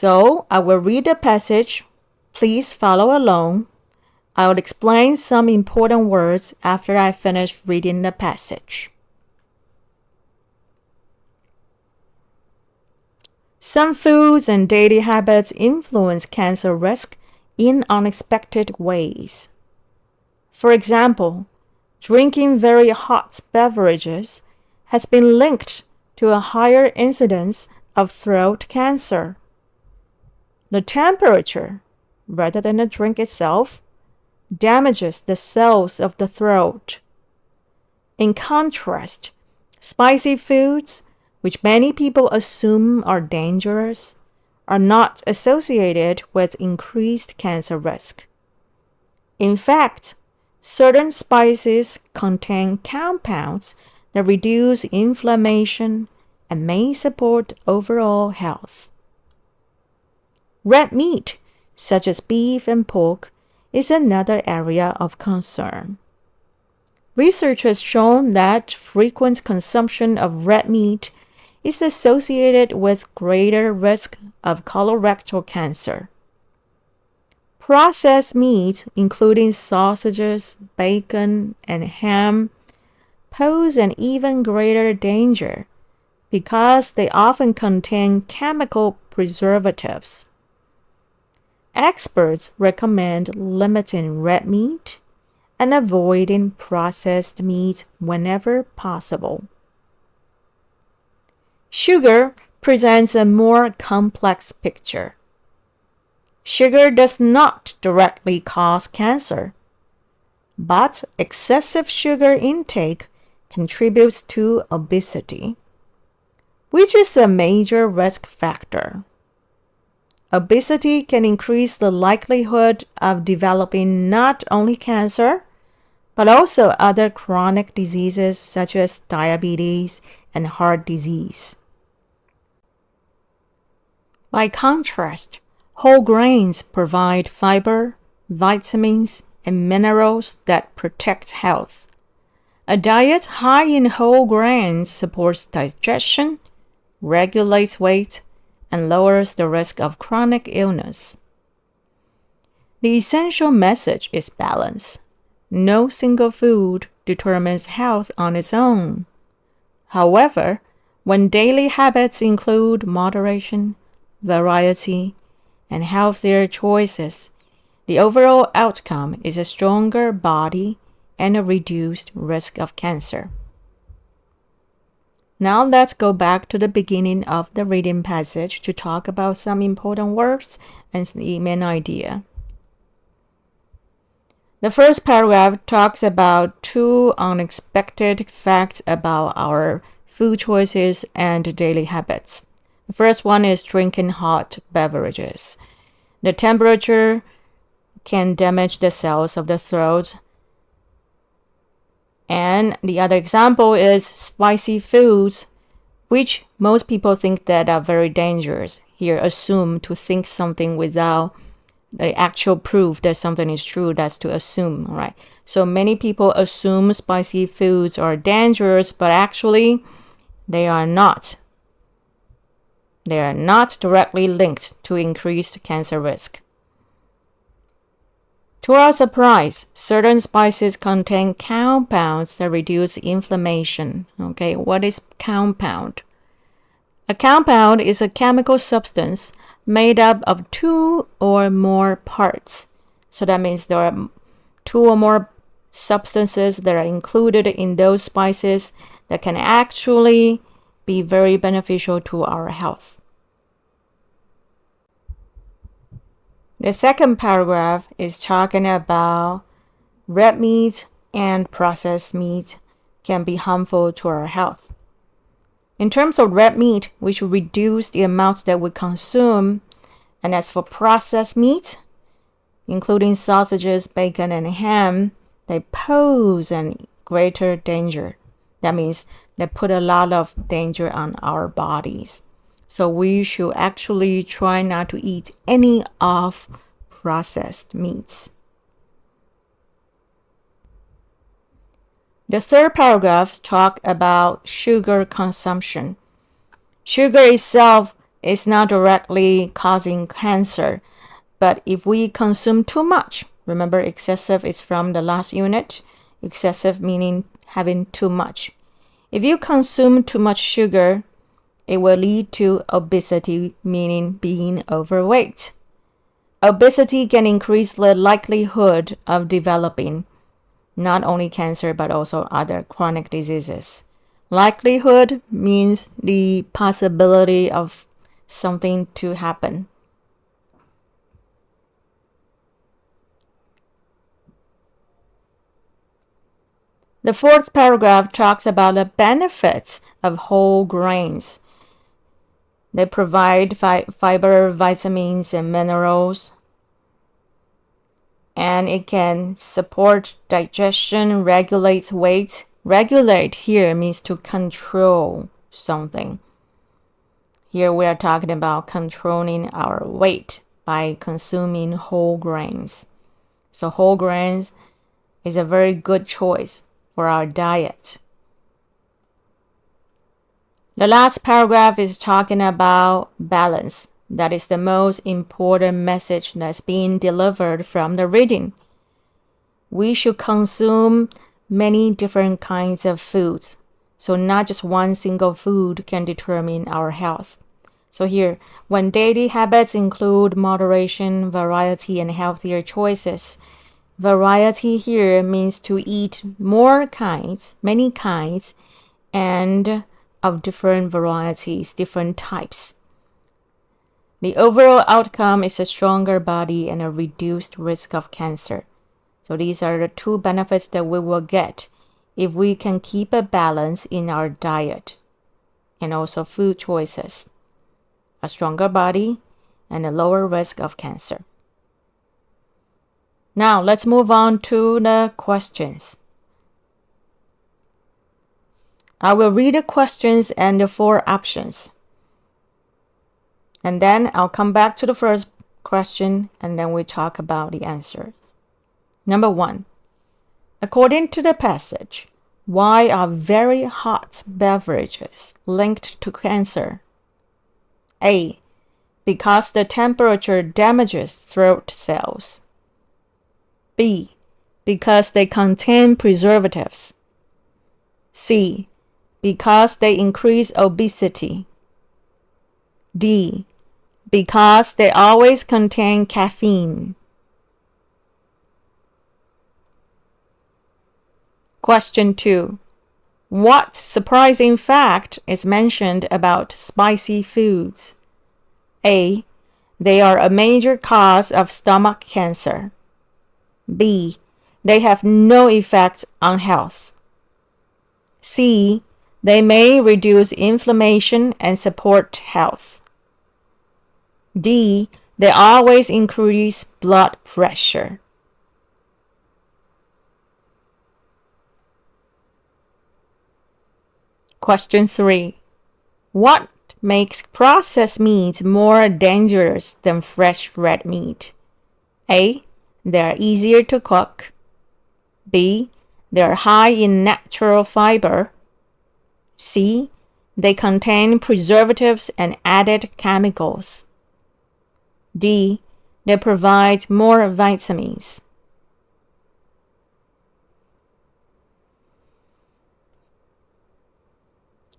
So I will read the passage. Please follow along. I will explain some important words after I finish reading the passage. Some foods and daily habits influence cancer risk in unexpected ways. For example, drinking very hot beverages has been linked to a higher incidence of throat cancer. The temperature, rather than the drink itself, damages the cells of the throat. In contrast, spicy foods, which many people assume are dangerous, are not associated with increased cancer risk. In fact, certain spices contain compounds that reduce inflammation and may support overall health. Red meat, such as beef and pork, is another area of concern. Research has shown that frequent consumption of red meat is associated with greater risk of colorectal cancer. Processed meat, including sausages, bacon, and ham, pose an even greater danger because they often contain chemical preservatives. Experts recommend limiting red meat and avoiding processed meat whenever possible. Sugar presents a more complex picture. Sugar does not directly cause cancer, but excessive sugar intake contributes to obesity, which is a major risk factor. Obesity can increase the likelihood of developing not only cancer, but also other chronic diseases such as diabetes and heart disease. By contrast, whole grains provide fiber, vitamins, and minerals that protect health. A diet high in whole grains supports digestion, regulates weight, and lowers the risk of chronic illness. The essential message is balance. No single food determines health on its own. However, when daily habits include moderation, variety, and healthier choices, the overall outcome is a stronger body and a reduced risk of cancer. Now let's go back to the beginning of the reading passage to talk about some important words and the main idea. The first paragraph talks about two unexpected facts about our food choices and daily habits. The first one is drinking hot beverages. The temperature can damage the cells of the throat. And the other example is spicy foods, which most people think that are very dangerous. Here, assume to think something without the actual proof that something is true. That's to assume, right? So many people assume spicy foods are dangerous, but actually they are not. They are not directly linked to increased cancer risk. To our surprise, certain spices contain compounds that reduce inflammation. Okay, what is compound? A compound is a chemical substance made up of two or more parts. So that means there are two or more substances that are included in those spices that can actually be very beneficial to our health. The second paragraph is talking about red meat and processed meat can be harmful to our health. In terms of red meat, we should reduce the amounts that we consume. And as for processed meat, including sausages, bacon, and ham, they pose a greater danger. That means they put a lot of danger on our bodies. So we should actually try not to eat any of processed meats. The third paragraph talks about sugar consumption. Sugar itself it's not directly causing cancer. But if we consume too much, remember excessive is from the last unit, excessive meaning having too much. If you consume too much sugar, it will lead to obesity, meaning being overweight. Obesity can increase the likelihood of developing not only cancer but also other chronic diseases. Likelihood means the possibility of something to happen. The fourth paragraph talks about the benefits of whole grains. They provide fiber, vitamins, and minerals. And it can support digestion, regulates weight. Regulate here means to control something. Here we are talking about controlling our weight by consuming whole grains. So whole grains is a very good choice for our diet. The last paragraph is talking about balance. That is the most important message that's being delivered from the reading. We should consume many different kinds of foods. So not just one single food can determine our health. So here, when daily habits include moderation, variety, and healthier choices, variety here means to eat more kinds, many kinds, and of different varieties, different types. The overall outcome is a stronger body and a reduced risk of cancer. So these are the two benefits that we will get if we can keep a balance in our diet and also food choices. A stronger body and a lower risk of cancer. Now let's move on to the questions. I will read the questions and the 4 options. And then I'll come back to the first question and then we talk about the answers. Number 1. According to the passage, why are very hot beverages linked to cancer? A. Because the temperature damages throat cells. B. Because they contain preservatives. C. Because they increase obesity. D. Because they always contain caffeine. Question 2. What surprising fact is mentioned about spicy foods? A. They are a major cause of stomach cancer. B. They have no effect on health. C. They may reduce inflammation and support health. D. They always increase blood pressure. Question 3. What makes processed meat more dangerous than fresh red meat? A. They are easier to cook. B. They are high in natural fiber. C. They contain preservatives and added chemicals. D. They provide more vitamins.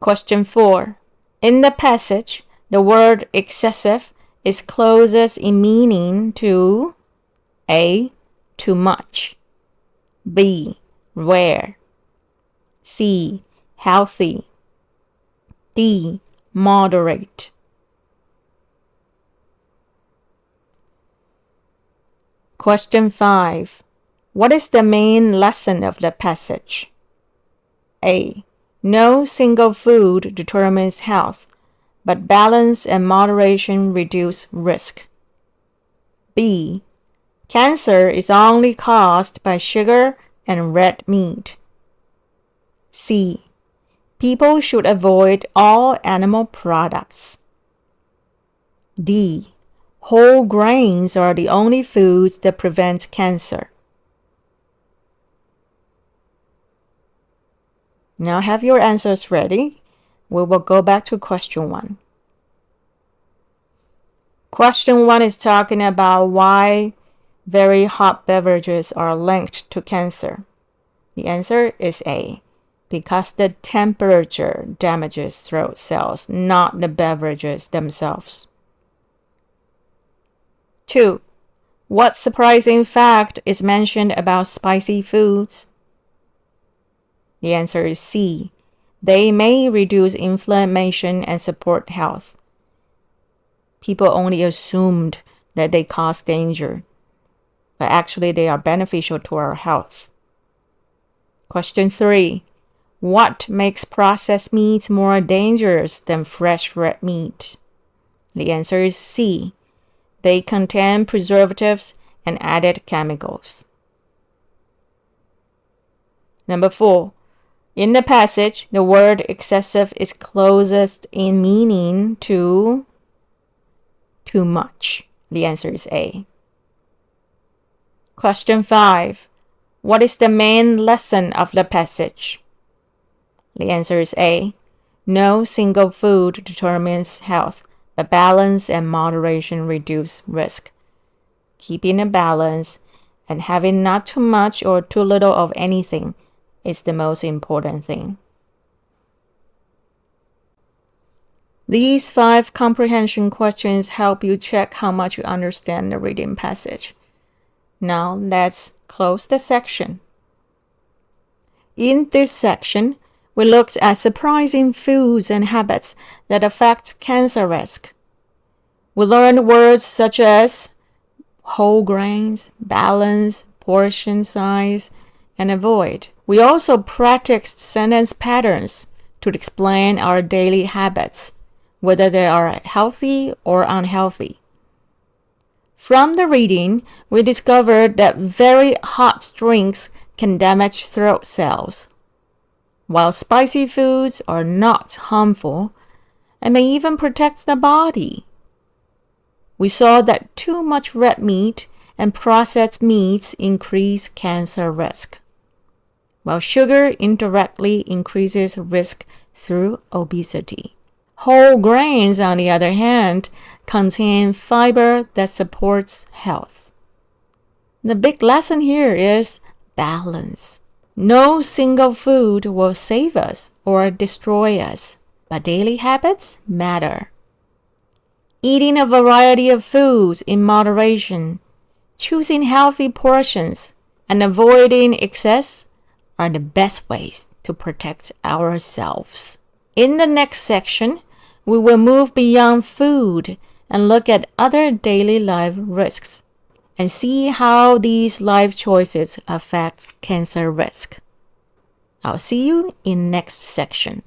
Question 4. In the passage, the word excessive is closest in meaning to A. Too much. B. Rare. C. Healthy. D. Moderate. Question 5. What is the main lesson of the passage? A. No single food determines health, but balance and moderation reduce risk. B. Cancer is only caused by sugar and red meat. C. People should avoid all animal products. D. Whole grains are the only foods that prevent cancer. Now have your answers ready. We will go back to question 1. Question 1 is talking about why very hot beverages are linked to cancer. The answer is A, because the temperature damages throat cells, not the beverages themselves. 2. What surprising fact is mentioned about spicy foods? The answer is C. They may reduce inflammation and support health. People only assumed that they cause danger, but actually they are beneficial to our health. Question 3. What makes processed meat more dangerous than fresh red meat? The answer is C. They contain preservatives and added chemicals. Number 4. In the passage, the word excessive is closest in meaning to too much. The answer is A. Question 5. What is the main lesson of the passage? The answer is A. No single food determines health, but balance and moderation reduce risk. Keeping a balance and having not too much or too little of anything is the most important thing. These 5 comprehension questions help you check how much you understand the reading passage. Now let's close the section. In this section, we looked at surprising foods and habits that affect cancer risk. We learned words such as whole grains, balance, portion size, and avoid. We also practiced sentence patterns to explain our daily habits, whether they are healthy or unhealthy. From the reading, we discovered that very hot drinks can damage throat cells, while spicy foods are not harmful and may even protect the body. We saw that too much red meat and processed meats increase cancer risk, while sugar indirectly increases risk through obesity. Whole grains, on the other hand, contain fiber that supports health. The big lesson here is balance. No single food will save us or destroy us, but daily habits matter. Eating a variety of foods in moderation, choosing healthy portions, and avoiding excess are the best ways to protect ourselves. In the next section, we will move beyond food and look at other daily life risks and see how these life choices affect cancer risk. I'll see you in next section.